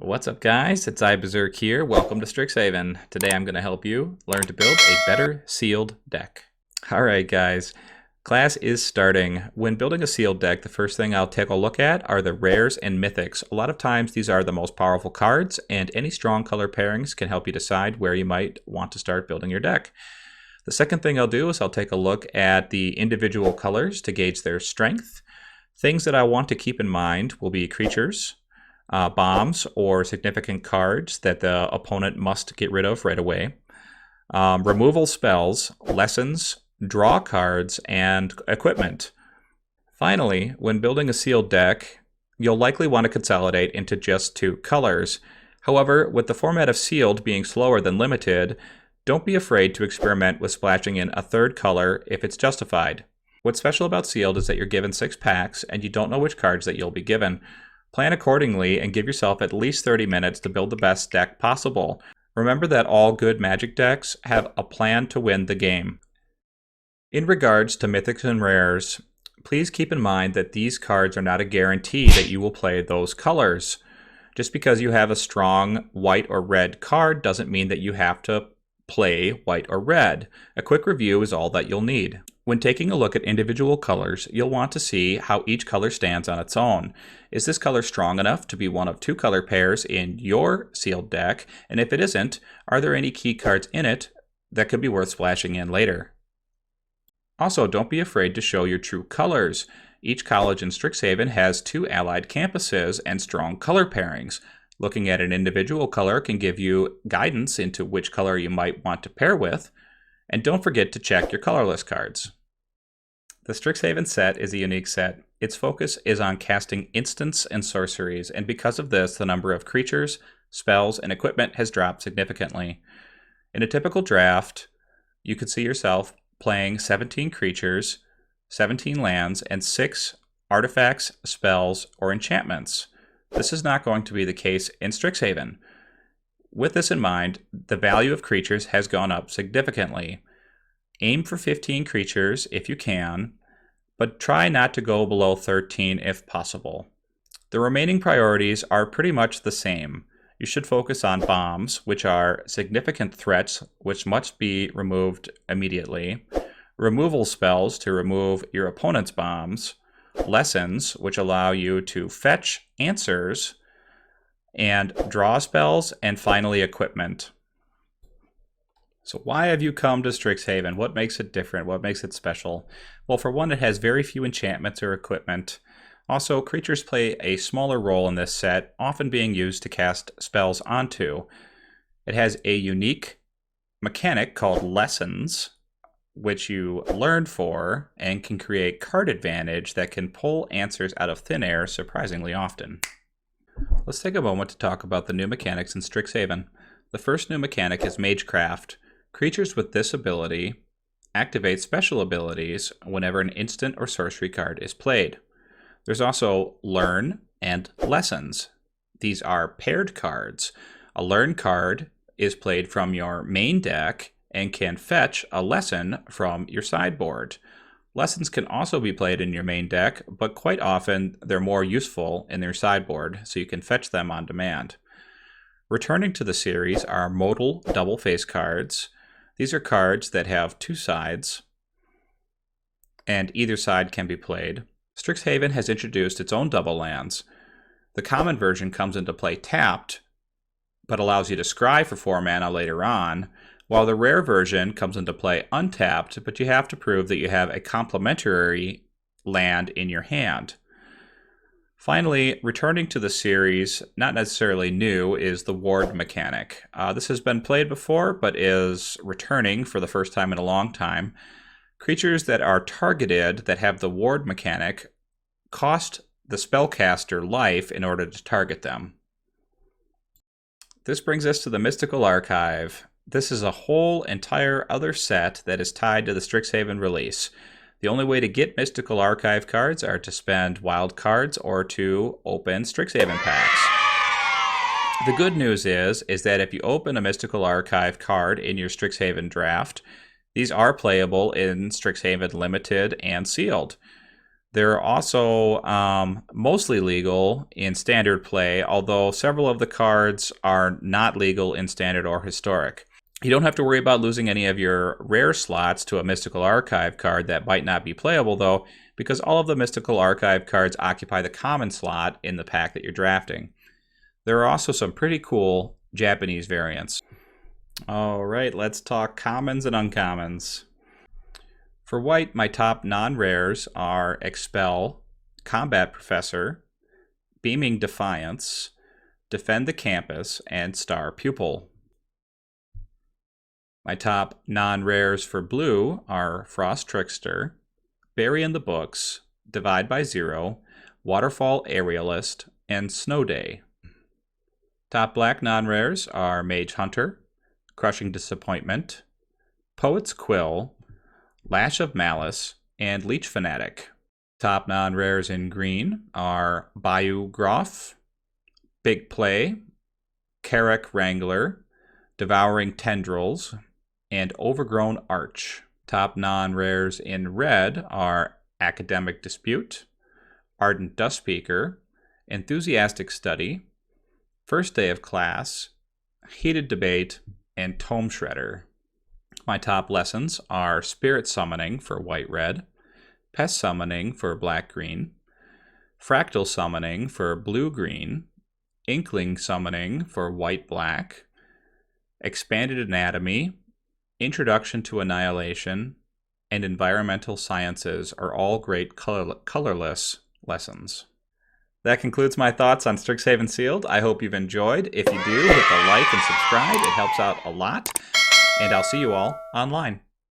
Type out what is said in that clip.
What's up, guys? It's iBerserk here. Welcome to Strixhaven. Today I'm going to help you learn to build a better sealed deck. Alright guys, class is starting. When building a sealed deck, the first thing I'll take a look at are the rares and mythics. A lot of times these are the most powerful cards, and any strong color pairings can help you decide where you might want to start building your deck. The second thing I'll do is I'll take a look at the individual colors to gauge their strength. Things that I want to keep in mind will be creatures, bombs, or significant cards that the opponent must get rid of right away, removal spells, lessons, draw cards, and equipment. Finally, when building a sealed deck, you'll likely want to consolidate into just 2 colors. However, with the format of sealed being slower than limited, don't be afraid to experiment with splashing in a 3rd color if it's justified. What's special about sealed is that you're given 6 packs and you don't know which cards that you'll be given. Plan accordingly and give yourself at least 30 minutes to build the best deck possible. Remember that all good Magic decks have a plan to win the game. In regards to mythics and rares, please keep in mind that these cards are not a guarantee that you will play those colors. Just because you have a strong white or red card doesn't mean that you have to play white or red. A quick review is all that you'll need. When taking a look at individual colors, you'll want to see how each color stands on its own. Is this color strong enough to be one of 2 color pairs in your sealed deck? And if it isn't, are there any key cards in it that could be worth splashing in later? Also, don't be afraid to show your true colors. Each college in Strixhaven has 2 allied campuses and strong color pairings. Looking at an individual color can give you guidance into which color you might want to pair with. And don't forget to check your colorless cards. The Strixhaven set is a unique set. Its focus is on casting instants and sorceries, and because of this, the number of creatures, spells, and equipment has dropped significantly. In a typical draft, you could see yourself playing 17 creatures, 17 lands, and 6 artifacts, spells, or enchantments. This is not going to be the case in Strixhaven. With this in mind, the value of creatures has gone up significantly. Aim for 15 creatures if you can, but try not to go below 13 if possible. The remaining priorities are pretty much the same. You should focus on bombs, which are significant threats which must be removed immediately, removal spells to remove your opponent's bombs, lessons, which allow you to fetch answers, and draw spells, and finally equipment. So why have you come to Strixhaven? What makes it different? What makes it special? Well, for one, it has very few enchantments or equipment. Also, creatures play a smaller role in this set, often being used to cast spells onto. It has a unique mechanic called lessons, which you learn for and can create card advantage that can pull answers out of thin air surprisingly often. Let's take a moment to talk about the new mechanics in Strixhaven. The first new mechanic is Magecraft. Creatures with this ability activate special abilities whenever an instant or sorcery card is played. There's also Learn and Lessons. These are paired cards. A Learn card is played from your main deck and can fetch a lesson from your sideboard. Lessons can also be played in your main deck, but quite often they're more useful in their sideboard, so you can fetch them on demand. Returning to the series are modal double face cards. These are cards that have 2 sides, and either side can be played. Strixhaven has introduced its own double lands. The common version comes into play tapped, but allows you to scry for 4 mana later on, while the rare version comes into play untapped, but you have to prove that you have a complementary land in your hand. Finally, returning to the series, not necessarily new, is the ward mechanic. This has been played before, but is returning for the first time in a long time. Creatures that are targeted that have the ward mechanic cost the spellcaster life in order to target them. This brings us to the Mystical Archive. This is a whole entire other set that is tied to the Strixhaven release. The only way to get Mystical Archive cards are to spend wild cards or to open Strixhaven packs. The good news is that if you open a Mystical Archive card in your Strixhaven draft, these are playable in Strixhaven Limited and Sealed. They're also mostly legal in standard play, although several of the cards are not legal in standard or historic. You don't have to worry about losing any of your rare slots to a Mystical Archive card that might not be playable, though, because all of the Mystical Archive cards occupy the common slot in the pack that you're drafting. There are also some pretty cool Japanese variants. All right, let's talk commons and uncommons. For white, my top non-rares are Expel, Combat Professor, Beaming Defiance, Defend the Campus, and Star Pupil. My top non-rares for blue are Frost Trickster, Bury in the Books, Divide by Zero, Waterfall Aerialist, and Snow Day. Top black non-rares are Mage Hunter, Crushing Disappointment, Poet's Quill, Lash of Malice, and Leech Fanatic. Top non-rares in green are Bayou Groff, Big Play, Carrack Wrangler, Devouring Tendrils, and Overgrown Arch. Top non-rares in red are Academic Dispute, Ardent Dustspeaker, Enthusiastic Study, First Day of Class, Heated Debate, and Tome Shredder. My top lessons are Spirit Summoning for white-red, Pest Summoning for black-green, Fractal Summoning for blue-green, Inkling Summoning for white-black, Expanded Anatomy, Introduction to Annihilation, and Environmental Sciences are all great colorless lessons. That concludes my thoughts on Strixhaven Sealed. I hope you've enjoyed. If you do, hit the like and subscribe. It helps out a lot. And I'll see you all online.